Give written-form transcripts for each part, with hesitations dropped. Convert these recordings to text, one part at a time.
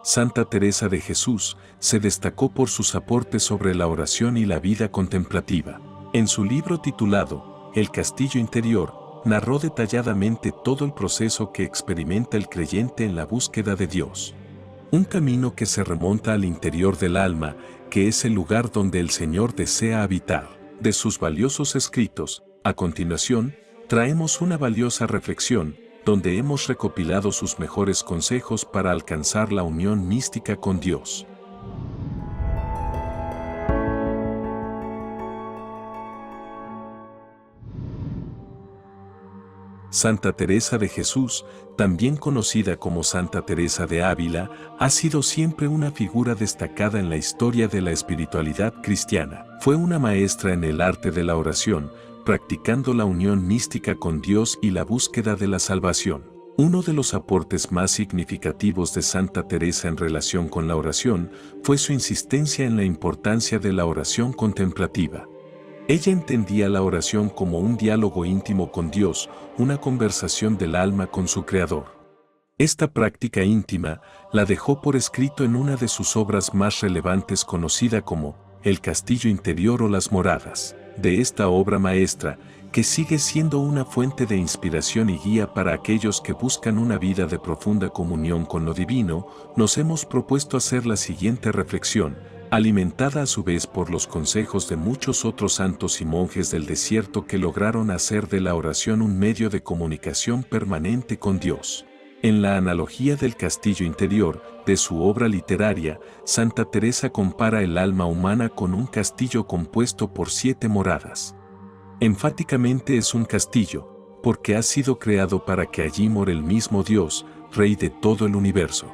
Santa Teresa de Jesús se destacó por sus aportes sobre la oración y la vida contemplativa. En su libro titulado El castillo interior, narró detalladamente todo el proceso que experimenta el creyente en la búsqueda de Dios. Un camino que se remonta al interior del alma, que es el lugar donde el Señor desea habitar. De sus valiosos escritos, a continuación, traemos una valiosa reflexión, donde hemos recopilado sus mejores consejos para alcanzar la unión mística con Dios. Santa Teresa de Jesús, también conocida como Santa Teresa de Ávila, ha sido siempre una figura destacada en la historia de la espiritualidad cristiana. Fue una maestra en el arte de la oración, practicando la unión mística con Dios y la búsqueda de la salvación. Uno de los aportes más significativos de Santa Teresa en relación con la oración fue su insistencia en la importancia de la oración contemplativa. Ella entendía la oración como un diálogo íntimo con Dios, una conversación del alma con su Creador. Esta práctica íntima la dejó por escrito en una de sus obras más relevantes conocida como El castillo interior o las moradas. De esta obra maestra, que sigue siendo una fuente de inspiración y guía para aquellos que buscan una vida de profunda comunión con lo divino, nos hemos propuesto hacer la siguiente reflexión, alimentada a su vez por los consejos de muchos otros santos y monjes del desierto que lograron hacer de la oración un medio de comunicación permanente con Dios. En la analogía del castillo interior, de su obra literaria, Santa Teresa compara el alma humana con un castillo compuesto por 7 moradas. Enfáticamente es un castillo, porque ha sido creado para que allí more el mismo Dios, Rey de todo el universo.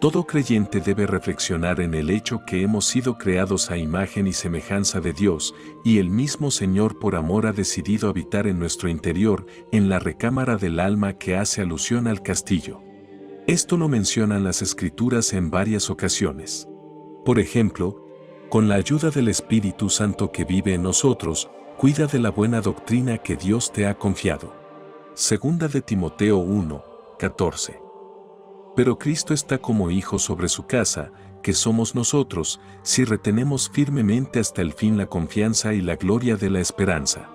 Todo creyente debe reflexionar en el hecho que hemos sido creados a imagen y semejanza de Dios, y el mismo Señor por amor ha decidido habitar en nuestro interior, en la recámara del alma que hace alusión al castillo. Esto lo mencionan las Escrituras en varias ocasiones. Por ejemplo, con la ayuda del Espíritu Santo que vive en nosotros, cuida de la buena doctrina que Dios te ha confiado. Segunda de Timoteo 1, 14. Pero Cristo está como hijo sobre su casa, que somos nosotros, si retenemos firmemente hasta el fin la confianza y la gloria de la esperanza.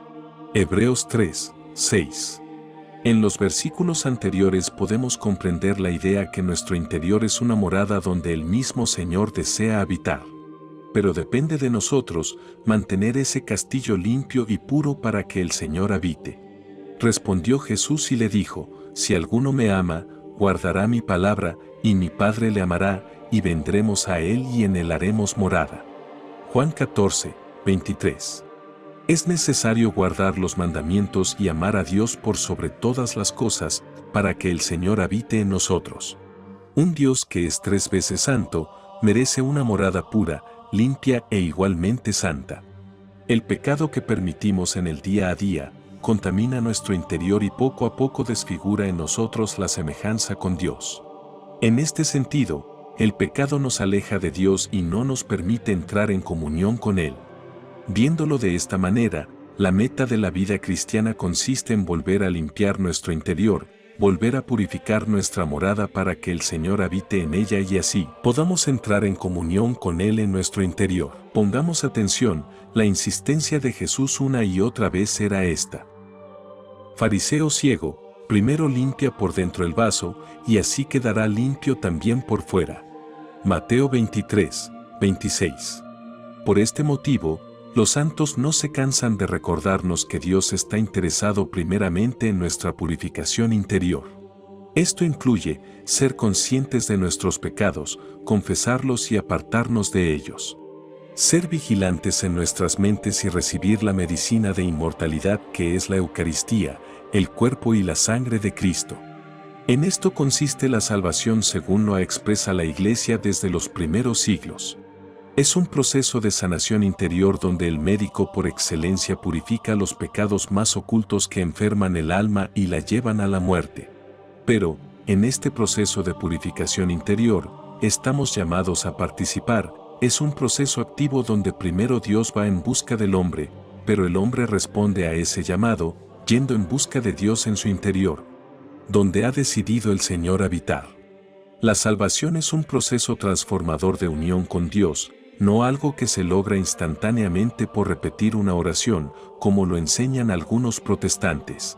Hebreos 3, 6. En los versículos anteriores podemos comprender la idea que nuestro interior es una morada donde el mismo Señor desea habitar. Pero depende de nosotros mantener ese castillo limpio y puro para que el Señor habite. Respondió Jesús y le dijo, si alguno me ama, guardará mi palabra, y mi Padre le amará, y vendremos a él y en él haremos morada. Juan 14, 23. Es necesario guardar los mandamientos y amar a Dios por sobre todas las cosas, para que el Señor habite en nosotros. Un Dios que es 3 veces santo, merece una morada pura, limpia e igualmente santa. El pecado que permitimos en el día a día, contamina nuestro interior y poco a poco desfigura en nosotros la semejanza con Dios. En este sentido, el pecado nos aleja de Dios y no nos permite entrar en comunión con Él. Viéndolo de esta manera, la meta de la vida cristiana consiste en volver a limpiar nuestro interior, volver a purificar nuestra morada para que el Señor habite en ella y así podamos entrar en comunión con Él en nuestro interior. Pongamos atención, la insistencia de Jesús una y otra vez era esta. Fariseo ciego, primero limpia por dentro el vaso, y así quedará limpio también por fuera. Mateo 23, 26. Por este motivo, los santos no se cansan de recordarnos que Dios está interesado primeramente en nuestra purificación interior. Esto incluye ser conscientes de nuestros pecados, confesarlos y apartarnos de ellos. Ser vigilantes en nuestras mentes y recibir la medicina de inmortalidad que es la Eucaristía, el cuerpo y la sangre de Cristo. En esto consiste la salvación según lo expresa la Iglesia desde los primeros siglos. Es un proceso de sanación interior donde el médico por excelencia purifica los pecados más ocultos que enferman el alma y la llevan a la muerte. Pero, en este proceso de purificación interior, estamos llamados a participar. Es un proceso activo donde primero Dios va en busca del hombre, pero el hombre responde a ese llamado, yendo en busca de Dios en su interior, donde ha decidido el Señor habitar. La salvación es un proceso transformador de unión con Dios, no algo que se logra instantáneamente por repetir una oración, como lo enseñan algunos protestantes.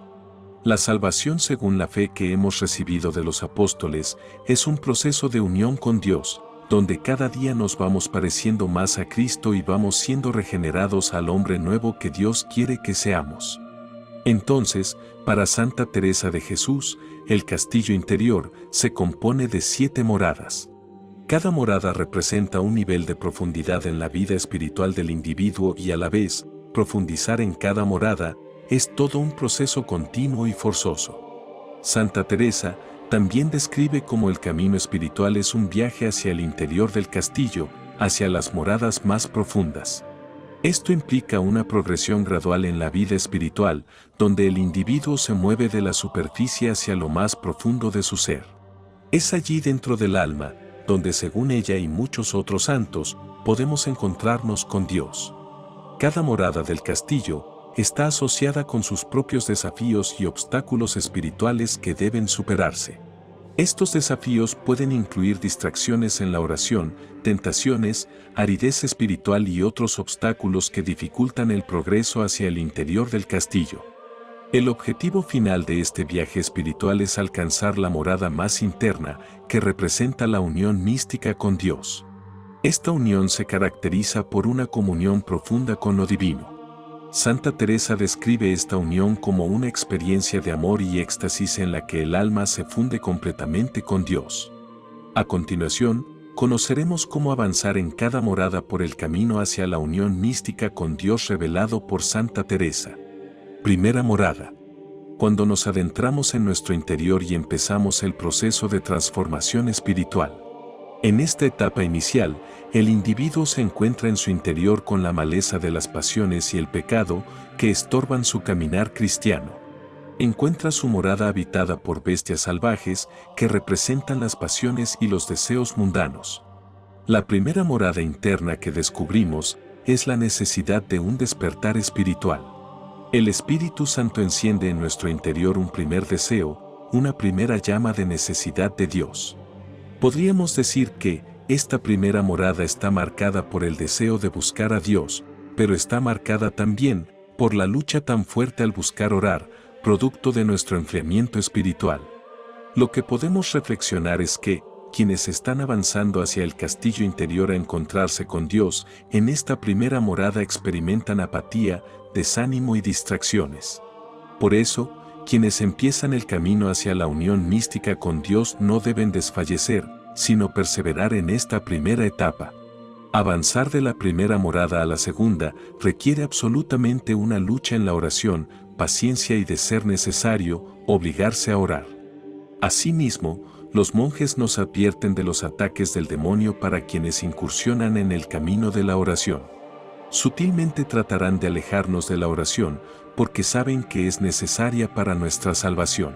La salvación según la fe que hemos recibido de los apóstoles es un proceso de unión con Dios, donde cada día nos vamos pareciendo más a Cristo y vamos siendo regenerados al hombre nuevo que Dios quiere que seamos. Entonces, para Santa Teresa de Jesús, el castillo interior se compone de 7 moradas. Cada morada representa un nivel de profundidad en la vida espiritual del individuo y a la vez, profundizar en cada morada es todo un proceso continuo y forzoso. Santa Teresa también describe cómo el camino espiritual es un viaje hacia el interior del castillo, hacia las moradas más profundas. Esto implica una progresión gradual en la vida espiritual, donde el individuo se mueve de la superficie hacia lo más profundo de su ser. Es allí dentro del alma, donde según ella y muchos otros santos, podemos encontrarnos con Dios. Cada morada del castillo está asociada con sus propios desafíos y obstáculos espirituales que deben superarse. Estos desafíos pueden incluir distracciones en la oración, tentaciones, aridez espiritual y otros obstáculos que dificultan el progreso hacia el interior del castillo. El objetivo final de este viaje espiritual es alcanzar la morada más interna, que representa la unión mística con Dios. Esta unión se caracteriza por una comunión profunda con lo divino. Santa Teresa describe esta unión como una experiencia de amor y éxtasis en la que el alma se funde completamente con Dios. A continuación, conoceremos cómo avanzar en cada morada por el camino hacia la unión mística con Dios revelado por Santa Teresa. Primera morada. Cuando nos adentramos en nuestro interior y empezamos el proceso de transformación espiritual. En esta etapa inicial, el individuo se encuentra en su interior con la maleza de las pasiones y el pecado que estorban su caminar cristiano. Encuentra su morada habitada por bestias salvajes que representan las pasiones y los deseos mundanos. La primera morada interna que descubrimos es la necesidad de un despertar espiritual. El Espíritu Santo enciende en nuestro interior un primer deseo, una primera llama de necesidad de Dios. Podríamos decir que esta primera morada está marcada por el deseo de buscar a Dios, pero está marcada también por la lucha tan fuerte al buscar orar, producto de nuestro enfriamiento espiritual. Lo que podemos reflexionar es que, quienes están avanzando hacia el castillo interior a encontrarse con Dios, en esta primera morada experimentan apatía, desánimo y distracciones. Por eso, quienes empiezan el camino hacia la unión mística con Dios no deben desfallecer, sino perseverar en esta primera etapa. Avanzar de la primera morada a la segunda requiere absolutamente una lucha en la oración, paciencia y, de ser necesario, obligarse a orar. Asimismo, los monjes nos advierten de los ataques del demonio para quienes incursionan en el camino de la oración. Sutilmente tratarán de alejarnos de la oración, porque saben que es necesaria para nuestra salvación.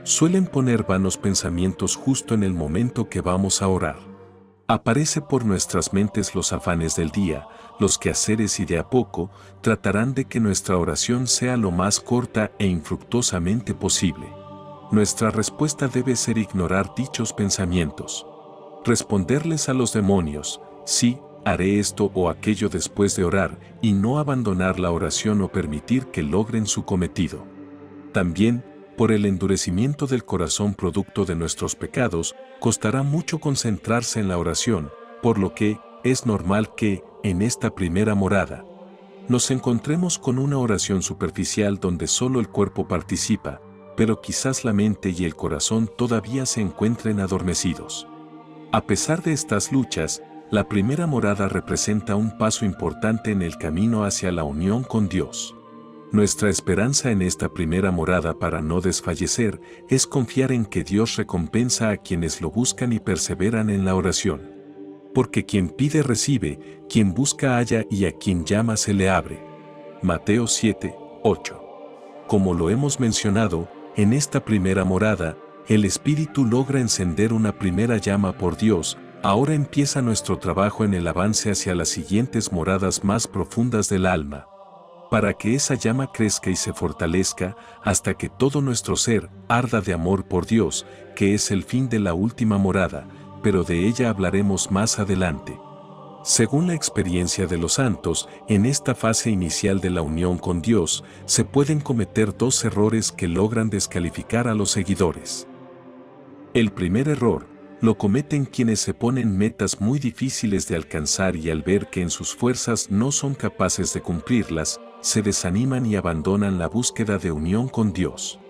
Suelen poner vanos pensamientos justo en el momento que vamos a orar. Aparece por nuestras mentes los afanes del día, los quehaceres y de a poco tratarán de que nuestra oración sea lo más corta e infructuosamente posible. Nuestra respuesta debe ser ignorar dichos pensamientos. Responderles a los demonios, sí, haré esto o aquello después de orar, y no abandonar la oración o permitir que logren su cometido. También, por el endurecimiento del corazón producto de nuestros pecados, costará mucho concentrarse en la oración, por lo que es normal que, en esta primera morada, nos encontremos con una oración superficial donde solo el cuerpo participa, pero quizás la mente y el corazón todavía se encuentren adormecidos. A pesar de estas luchas, la primera morada representa un paso importante en el camino hacia la unión con Dios. Nuestra esperanza en esta primera morada para no desfallecer es confiar en que Dios recompensa a quienes lo buscan y perseveran en la oración. Porque quien pide recibe, quien busca halla y a quien llama se le abre. Mateo 7, 8. Como lo hemos mencionado, en esta primera morada, el Espíritu logra encender una primera llama por Dios. Ahora empieza nuestro trabajo en el avance hacia las siguientes moradas más profundas del alma. para que esa llama crezca y se fortalezca hasta que todo nuestro ser arda de amor por Dios, que es el fin de la última morada, pero de ella hablaremos más adelante. Según la experiencia de los santos, en esta fase inicial de la unión con Dios, se pueden cometer dos errores que logran descalificar a los seguidores. El primer error lo cometen quienes se ponen metas muy difíciles de alcanzar y al ver que en sus fuerzas no son capaces de cumplirlas, se desaniman y abandonan la búsqueda de unión con Dios.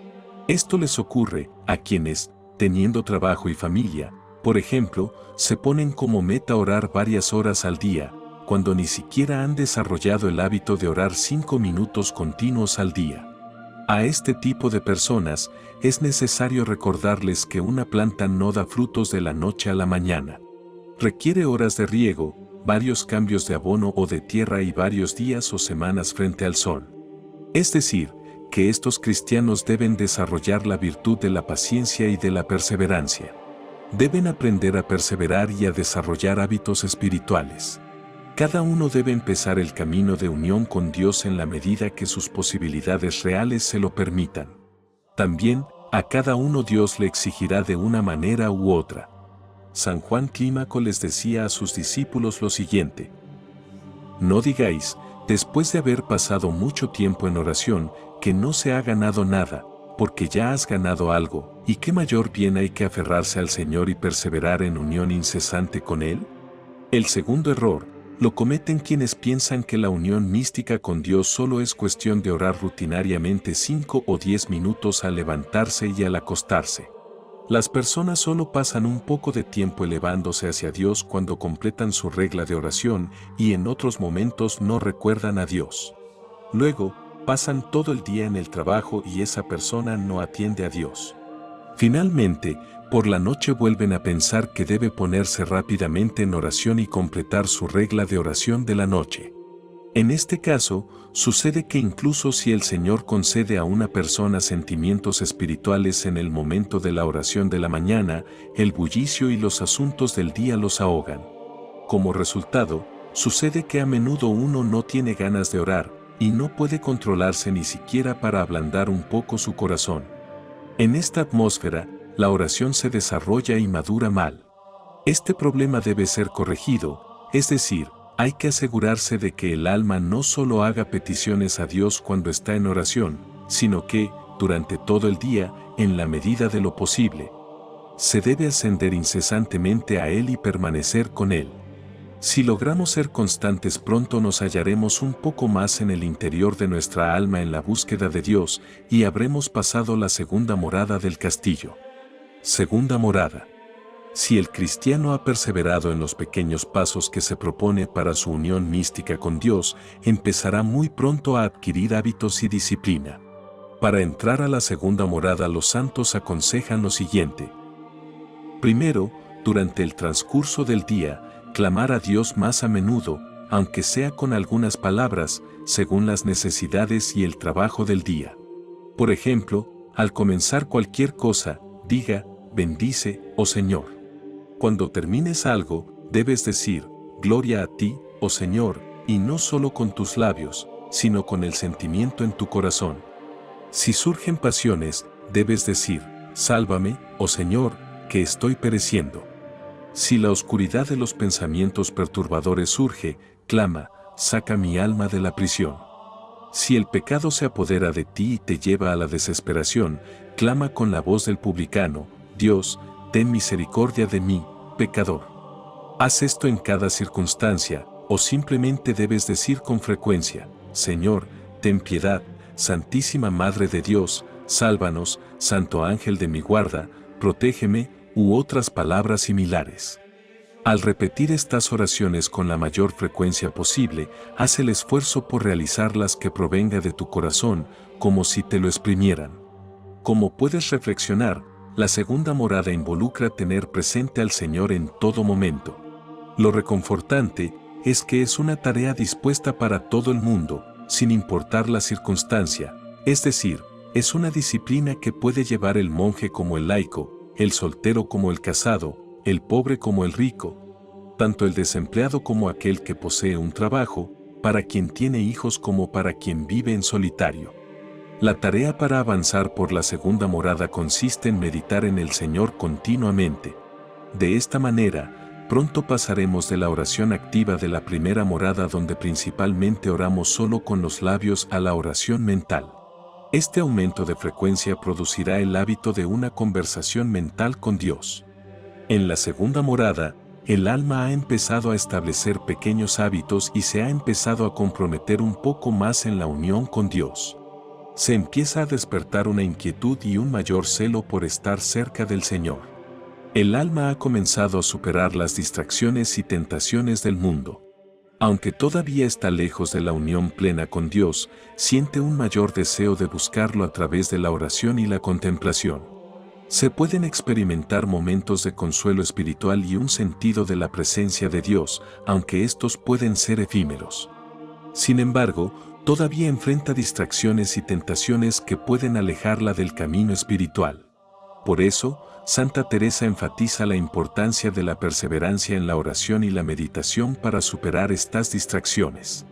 Esto les ocurre a quienes, teniendo trabajo y familia, por ejemplo, se ponen como meta orar varias horas al día, cuando ni siquiera han desarrollado el hábito de orar 5 minutos continuos al día. A este tipo de personas es necesario recordarles que una planta no da frutos de la noche a la mañana. Requiere horas de riego, varios cambios de abono o de tierra y varios días o semanas frente al sol. Es decir, que estos cristianos deben desarrollar la virtud de la paciencia y de la perseverancia. Deben aprender a perseverar y a desarrollar hábitos espirituales. Cada uno debe empezar el camino de unión con Dios en la medida que sus posibilidades reales se lo permitan. También, a cada uno Dios le exigirá de una manera u otra. San Juan Clímaco les decía a sus discípulos lo siguiente: no digáis, después de haber pasado mucho tiempo en oración, que no se ha ganado nada, porque ya has ganado algo, y qué mayor bien hay que aferrarse al Señor y perseverar en unión incesante con Él. El segundo error lo cometen quienes piensan que la unión mística con Dios solo es cuestión de orar rutinariamente 5 o 10 minutos al levantarse y al acostarse. Las personas solo pasan un poco de tiempo elevándose hacia Dios cuando completan su regla de oración y en otros momentos no recuerdan a Dios. Luego, pasan todo el día en el trabajo y esa persona no atiende a Dios. Finalmente, por la noche vuelven a pensar que debe ponerse rápidamente en oración y completar su regla de oración de la noche. En este caso, sucede que incluso si el Señor concede a una persona sentimientos espirituales en el momento de la oración de la mañana, el bullicio y los asuntos del día los ahogan. Como resultado, sucede que a menudo uno no tiene ganas de orar y no puede controlarse ni siquiera para ablandar un poco su corazón. En esta atmósfera, la oración se desarrolla y madura mal. Este problema debe ser corregido, es decir, hay que asegurarse de que el alma no solo haga peticiones a Dios cuando está en oración, sino que, durante todo el día, en la medida de lo posible, se debe ascender incesantemente a Él y permanecer con Él. Si logramos ser constantes, pronto nos hallaremos un poco más en el interior de nuestra alma en la búsqueda de Dios y habremos pasado la segunda morada del castillo. Segunda morada. Si el cristiano ha perseverado en los pequeños pasos que se propone para su unión mística con Dios, empezará muy pronto a adquirir hábitos y disciplina. Para entrar a la segunda morada, los santos aconsejan lo siguiente. Primero, durante el transcurso del día, clamar a Dios más a menudo, aunque sea con algunas palabras, según las necesidades y el trabajo del día. Por ejemplo, al comenzar cualquier cosa, diga, bendice, oh Señor. Cuando termines algo, debes decir, gloria a ti, oh Señor, y no solo con tus labios, sino con el sentimiento en tu corazón. Si surgen pasiones, debes decir, sálvame, oh Señor, que estoy pereciendo. Si la oscuridad de los pensamientos perturbadores surge, clama, saca mi alma de la prisión. Si el pecado se apodera de ti y te lleva a la desesperación, clama con la voz del publicano, Dios, ten misericordia de mí, pecador. Haz esto en cada circunstancia, o simplemente debes decir con frecuencia, Señor, ten piedad, Santísima Madre de Dios, sálvanos, Santo Ángel de mi guarda, protégeme, u otras palabras similares. Al repetir estas oraciones con la mayor frecuencia posible, haz el esfuerzo por realizarlas que provenga de tu corazón, como si te lo exprimieran. Como puedes reflexionar, la segunda morada involucra tener presente al Señor en todo momento. Lo reconfortante es que es una tarea dispuesta para todo el mundo, sin importar la circunstancia, es decir, es una disciplina que puede llevar el monje como el laico, el soltero como el casado, el pobre como el rico, tanto el desempleado como aquel que posee un trabajo, para quien tiene hijos como para quien vive en solitario. La tarea para avanzar por la segunda morada consiste en meditar en el Señor continuamente. De esta manera, pronto pasaremos de la oración activa de la primera morada, donde principalmente oramos solo con los labios, a la oración mental. Este aumento de frecuencia producirá el hábito de una conversación mental con Dios. En la segunda morada, el alma ha empezado a establecer pequeños hábitos y se ha empezado a comprometer un poco más en la unión con Dios. Se empieza a despertar una inquietud y un mayor celo por estar cerca del Señor. El alma ha comenzado a superar las distracciones y tentaciones del mundo. Aunque todavía está lejos de la unión plena con Dios, siente un mayor deseo de buscarlo a través de la oración y la contemplación. Se pueden experimentar momentos de consuelo espiritual y un sentido de la presencia de Dios, aunque estos pueden ser efímeros. Sin embargo, todavía enfrenta distracciones y tentaciones que pueden alejarla del camino espiritual. Por eso, Santa Teresa enfatiza la importancia de la perseverancia en la oración y la meditación para superar estas distracciones.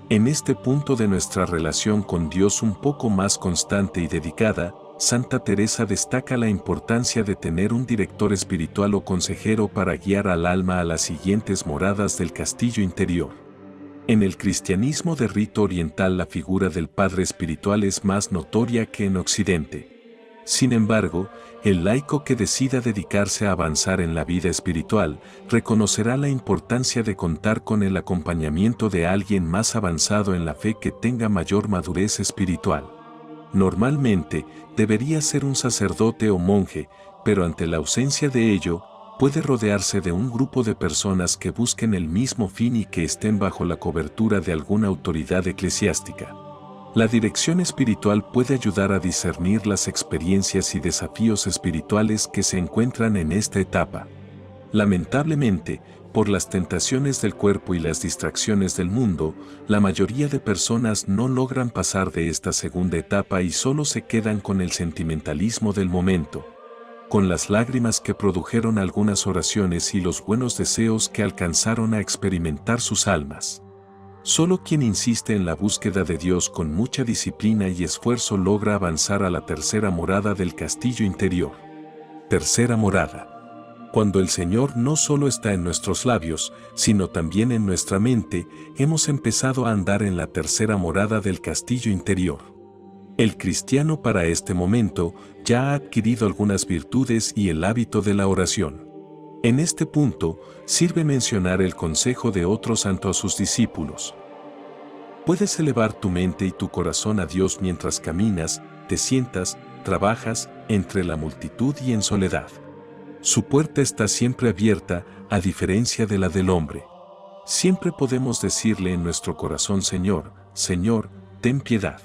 En este punto de nuestra relación con Dios un poco más constante y dedicada, Santa Teresa destaca la importancia de tener un director espiritual o consejero para guiar al alma a las siguientes moradas del castillo interior. En el cristianismo de rito oriental, la figura del padre espiritual es más notoria que en Occidente. Sin embargo, el laico que decida dedicarse a avanzar en la vida espiritual reconocerá la importancia de contar con el acompañamiento de alguien más avanzado en la fe, que tenga mayor madurez espiritual. Normalmente, debería ser un sacerdote o monje, pero ante la ausencia de ello, puede rodearse de un grupo de personas que busquen el mismo fin y que estén bajo la cobertura de alguna autoridad eclesiástica. La dirección espiritual puede ayudar a discernir las experiencias y desafíos espirituales que se encuentran en esta etapa. Lamentablemente, por las tentaciones del cuerpo y las distracciones del mundo, la mayoría de personas no logran pasar de esta segunda etapa y solo se quedan con el sentimentalismo del momento, con las lágrimas que produjeron algunas oraciones y los buenos deseos que alcanzaron a experimentar sus almas. Solo quien insiste en la búsqueda de Dios con mucha disciplina y esfuerzo logra avanzar a la tercera morada del castillo interior. Tercera morada. Cuando el Señor no solo está en nuestros labios, sino también en nuestra mente, hemos empezado a andar en la tercera morada del castillo interior. El cristiano para este momento ya ha adquirido algunas virtudes y el hábito de la oración. En este punto, sirve mencionar el consejo de otro santo a sus discípulos. Puedes elevar tu mente y tu corazón a Dios mientras caminas, te sientas, trabajas, entre la multitud y en soledad. Su puerta está siempre abierta, a diferencia de la del hombre. Siempre podemos decirle en nuestro corazón: Señor, Señor, ten piedad.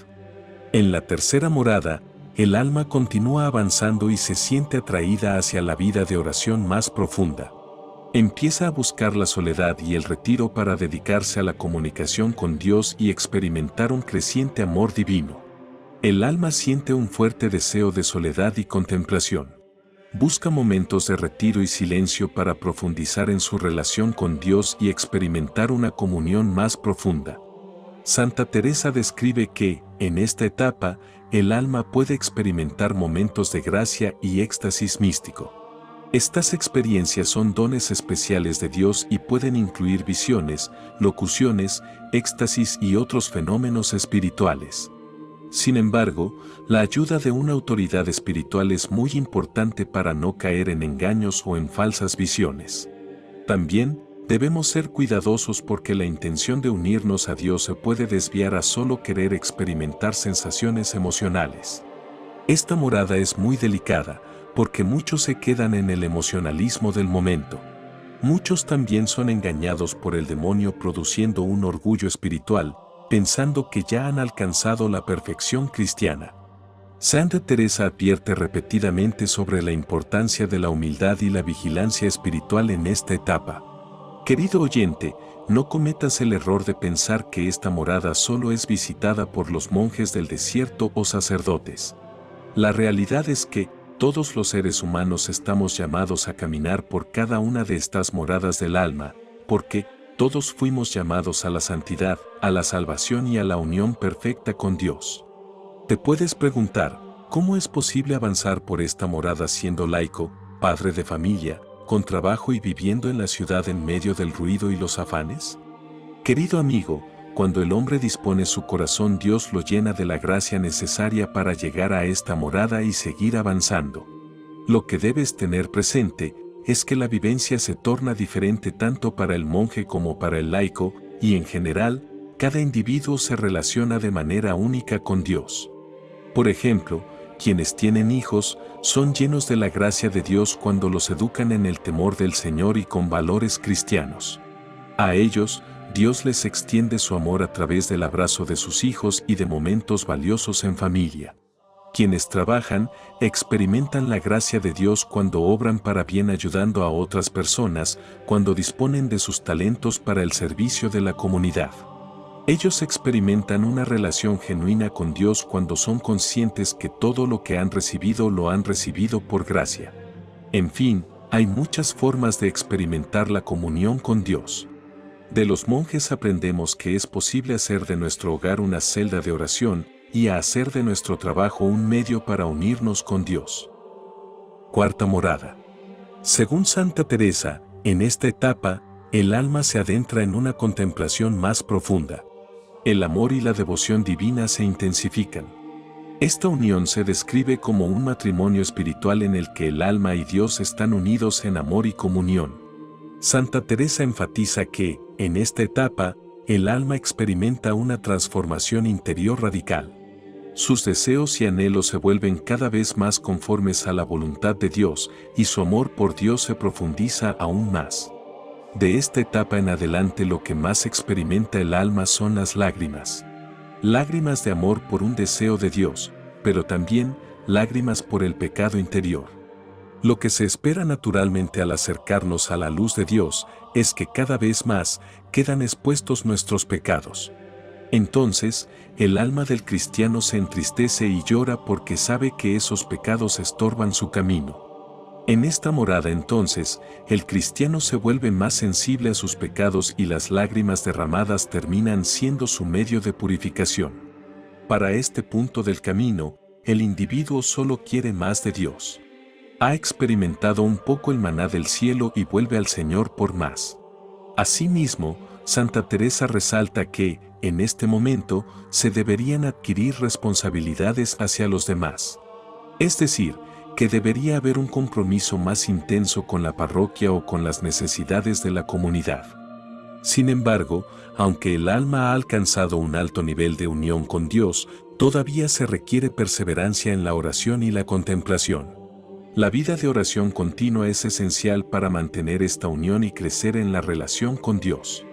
En la tercera morada, el alma continúa avanzando y se siente atraída hacia la vida de oración más profunda. Empieza a buscar la soledad y el retiro para dedicarse a la comunicación con Dios y experimentar un creciente amor divino. El alma siente un fuerte deseo de soledad y contemplación. Busca momentos de retiro y silencio para profundizar en su relación con Dios y experimentar una comunión más profunda. Santa Teresa describe que, en esta etapa, el alma puede experimentar momentos de gracia y éxtasis místico. Estas experiencias son dones especiales de Dios y pueden incluir visiones, locuciones, éxtasis y otros fenómenos espirituales. Sin embargo, la ayuda de una autoridad espiritual es muy importante para no caer en engaños o en falsas visiones. También, debemos ser cuidadosos porque la intención de unirnos a Dios se puede desviar a solo querer experimentar sensaciones emocionales. Esta morada es muy delicada, porque muchos se quedan en el emocionalismo del momento. Muchos también son engañados por el demonio produciendo un orgullo espiritual, pensando que ya han alcanzado la perfección cristiana. Santa Teresa advierte repetidamente sobre la importancia de la humildad y la vigilancia espiritual en esta etapa. Querido oyente, no cometas el error de pensar que esta morada solo es visitada por los monjes del desierto o sacerdotes. La realidad es que todos los seres humanos estamos llamados a caminar por cada una de estas moradas del alma, porque, Todos fuimos llamados a la santidad, a la salvación y a la unión perfecta con Dios. Te puedes preguntar, ¿cómo es posible avanzar por esta morada siendo laico, padre de familia, con trabajo y viviendo en la ciudad en medio del ruido y los afanes? Querido amigo, cuando el hombre dispone su corazón, Dios lo llena de la gracia necesaria para llegar a esta morada y seguir avanzando. Lo que debes tener presente es que la vivencia se torna diferente tanto para el monje como para el laico, y en general, cada individuo se relaciona de manera única con Dios. Por ejemplo, quienes tienen hijos son llenos de la gracia de Dios cuando los educan en el temor del Señor y con valores cristianos. A ellos, Dios les extiende su amor a través del abrazo de sus hijos y de momentos valiosos en familia. Quienes trabajan, experimentan la gracia de Dios cuando obran para bien ayudando a otras personas, cuando disponen de sus talentos para el servicio de la comunidad. Ellos experimentan una relación genuina con Dios cuando son conscientes que todo lo que han recibido lo han recibido por gracia. En fin, hay muchas formas de experimentar la comunión con Dios. De los monjes aprendemos que es posible hacer de nuestro hogar una celda de oración y a hacer de nuestro trabajo un medio para unirnos con Dios. Cuarta morada. Según Santa Teresa, en esta etapa, el alma se adentra en una contemplación más profunda. El amor y la devoción divina se intensifican. Esta unión se describe como un matrimonio espiritual en el que el alma y Dios están unidos en amor y comunión. Santa Teresa enfatiza que, en esta etapa, el alma experimenta una transformación interior radical. Sus deseos y anhelos se vuelven cada vez más conformes a la voluntad de Dios y su amor por Dios se profundiza aún más. De esta etapa en adelante lo que más experimenta el alma son las lágrimas. Lágrimas de amor por un deseo de Dios, pero también lágrimas por el pecado interior. Lo que se espera naturalmente al acercarnos a la luz de Dios es que cada vez más quedan expuestos nuestros pecados. Entonces, el alma del cristiano se entristece y llora porque sabe que esos pecados estorban su camino. En esta morada entonces, el cristiano se vuelve más sensible a sus pecados y las lágrimas derramadas terminan siendo su medio de purificación. Para este punto del camino, el individuo solo quiere más de Dios. Ha experimentado un poco el maná del cielo y vuelve al Señor por más. Asimismo, Santa Teresa resalta que, en este momento, se deberían adquirir responsabilidades hacia los demás. Es decir, que debería haber un compromiso más intenso con la parroquia o con las necesidades de la comunidad. Sin embargo, aunque el alma ha alcanzado un alto nivel de unión con Dios, todavía se requiere perseverancia en la oración y la contemplación. La vida de oración continua es esencial para mantener esta unión y crecer en la relación con Dios.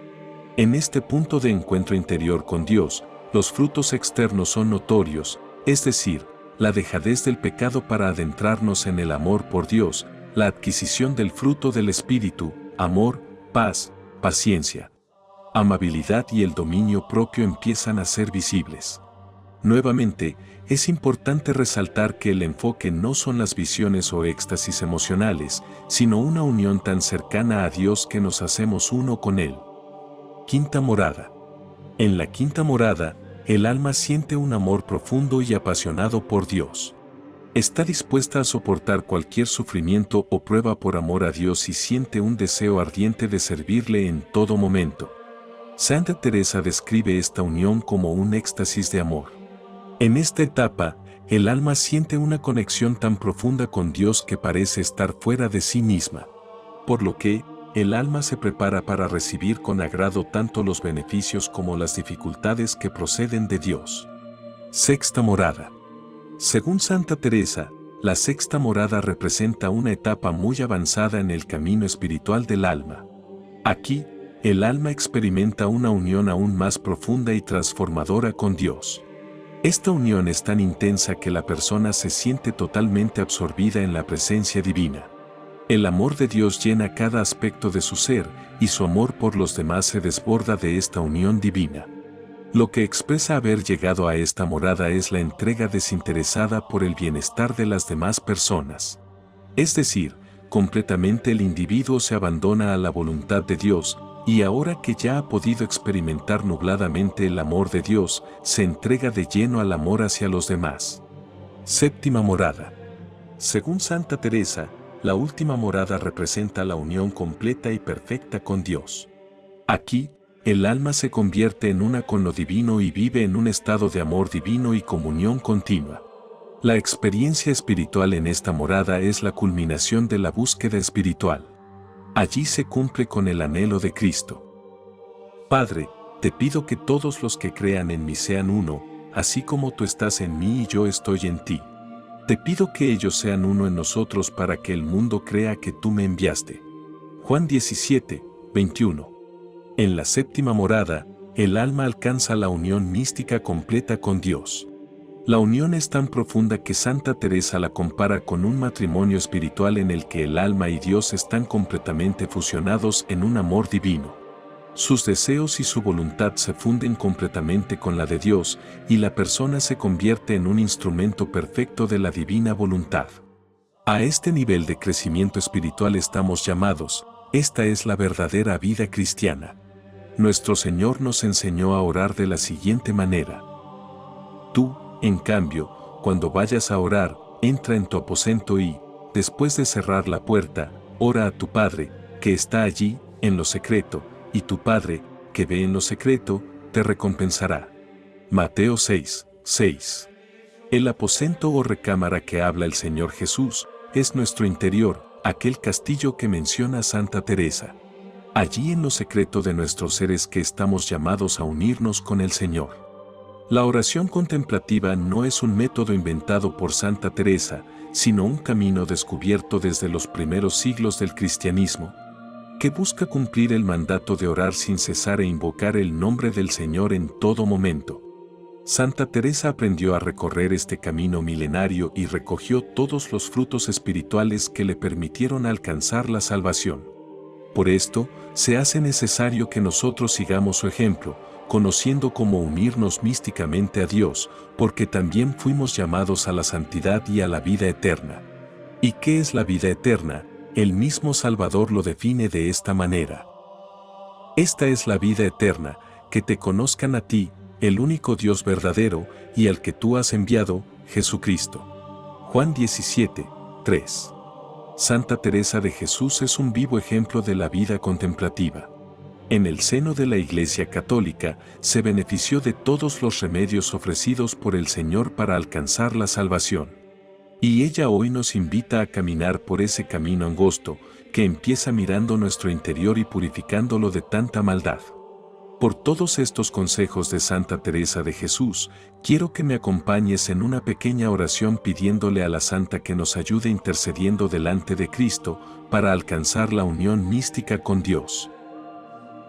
En este punto de encuentro interior con Dios, los frutos externos son notorios, es decir, la dejadez del pecado para adentrarnos en el amor por Dios, la adquisición del fruto del Espíritu, amor, paz, paciencia, amabilidad y el dominio propio empiezan a ser visibles. Nuevamente, es importante resaltar que el enfoque no son las visiones o éxtasis emocionales, sino una unión tan cercana a Dios que nos hacemos uno con Él. Quinta morada. En la quinta morada, el alma siente un amor profundo y apasionado por Dios. Está dispuesta a soportar cualquier sufrimiento o prueba por amor a Dios y siente un deseo ardiente de servirle en todo momento. Santa Teresa describe esta unión como un éxtasis de amor. En esta etapa, el alma siente una conexión tan profunda con Dios que parece estar fuera de sí misma. Por lo que, el alma se prepara para recibir con agrado tanto los beneficios como las dificultades que proceden de Dios. Sexta morada. Según Santa Teresa, la sexta morada representa una etapa muy avanzada en el camino espiritual del alma. Aquí, el alma experimenta una unión aún más profunda y transformadora con Dios. Esta unión es tan intensa que la persona se siente totalmente absorbida en la presencia divina. El amor de Dios llena cada aspecto de su ser y su amor por los demás se desborda de esta unión divina. Lo que expresa haber llegado a esta morada es la entrega desinteresada por el bienestar de las demás personas. Es decir, completamente el individuo se abandona a la voluntad de Dios, y ahora que ya ha podido experimentar nubladamente el amor de Dios, se entrega de lleno al amor hacia los demás. Séptima morada. Según Santa Teresa, la última morada representa la unión completa y perfecta con Dios. Aquí, el alma se convierte en una con lo divino y vive en un estado de amor divino y comunión continua. La experiencia espiritual en esta morada es la culminación de la búsqueda espiritual. Allí se cumple con el anhelo de Cristo. Padre, te pido que todos los que crean en mí sean uno, así como tú estás en mí y yo estoy en ti. Te pido que ellos sean uno en nosotros para que el mundo crea que tú me enviaste. Juan 17, 21. En la séptima morada, el alma alcanza la unión mística completa con Dios. La unión es tan profunda que Santa Teresa la compara con un matrimonio espiritual en el que el alma y Dios están completamente fusionados en un amor divino. Sus deseos y su voluntad se funden completamente con la de Dios y la persona se convierte en un instrumento perfecto de la divina voluntad. A este nivel de crecimiento espiritual estamos llamados. Esta es la verdadera vida cristiana. Nuestro Señor nos enseñó a orar de la siguiente manera. Tú, en cambio, cuando vayas a orar, entra en tu aposento y, después de cerrar la puerta, ora a tu Padre, que está allí, en lo secreto, y tu Padre, que ve en lo secreto, te recompensará. Mateo 6, 6. El aposento o recámara que habla el Señor Jesús, es nuestro interior, aquel castillo que menciona Santa Teresa. Allí en lo secreto de nuestros seres que estamos llamados a unirnos con el Señor. La oración contemplativa no es un método inventado por Santa Teresa, sino un camino descubierto desde los primeros siglos del cristianismo, que busca cumplir el mandato de orar sin cesar e invocar el nombre del Señor en todo momento. Santa Teresa aprendió a recorrer este camino milenario y recogió todos los frutos espirituales que le permitieron alcanzar la salvación. Por esto, se hace necesario que nosotros sigamos su ejemplo, conociendo cómo unirnos místicamente a Dios, porque también fuimos llamados a la santidad y a la vida eterna. ¿Y qué es la vida eterna? El mismo Salvador lo define de esta manera. Esta es la vida eterna, que te conozcan a ti, el único Dios verdadero, y al que tú has enviado, Jesucristo. Juan 17, 3. Santa Teresa de Jesús es un vivo ejemplo de la vida contemplativa. En el seno de la Iglesia Católica, se benefició de todos los remedios ofrecidos por el Señor para alcanzar la salvación. Y ella hoy nos invita a caminar por ese camino angosto, que empieza mirando nuestro interior y purificándolo de tanta maldad. Por todos estos consejos de Santa Teresa de Jesús, quiero que me acompañes en una pequeña oración pidiéndole a la Santa que nos ayude intercediendo delante de Cristo para alcanzar la unión mística con Dios.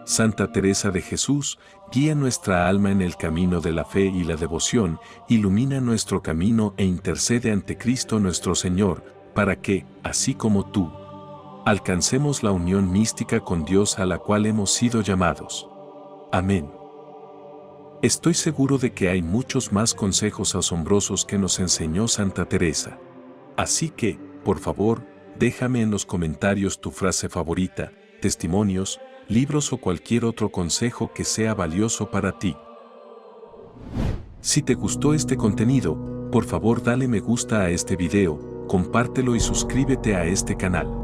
Santa Teresa de Jesús, guía nuestra alma en el camino de la fe y la devoción, ilumina nuestro camino e intercede ante Cristo nuestro Señor, para que, así como tú, alcancemos la unión mística con Dios a la cual hemos sido llamados. Amén. Estoy seguro de que hay muchos más consejos asombrosos que nos enseñó Santa Teresa. Así que, por favor, déjame en los comentarios tu frase favorita, testimonios, libros o cualquier otro consejo que sea valioso para ti. Si te gustó este contenido, por favor dale me gusta a este video, compártelo y suscríbete a este canal.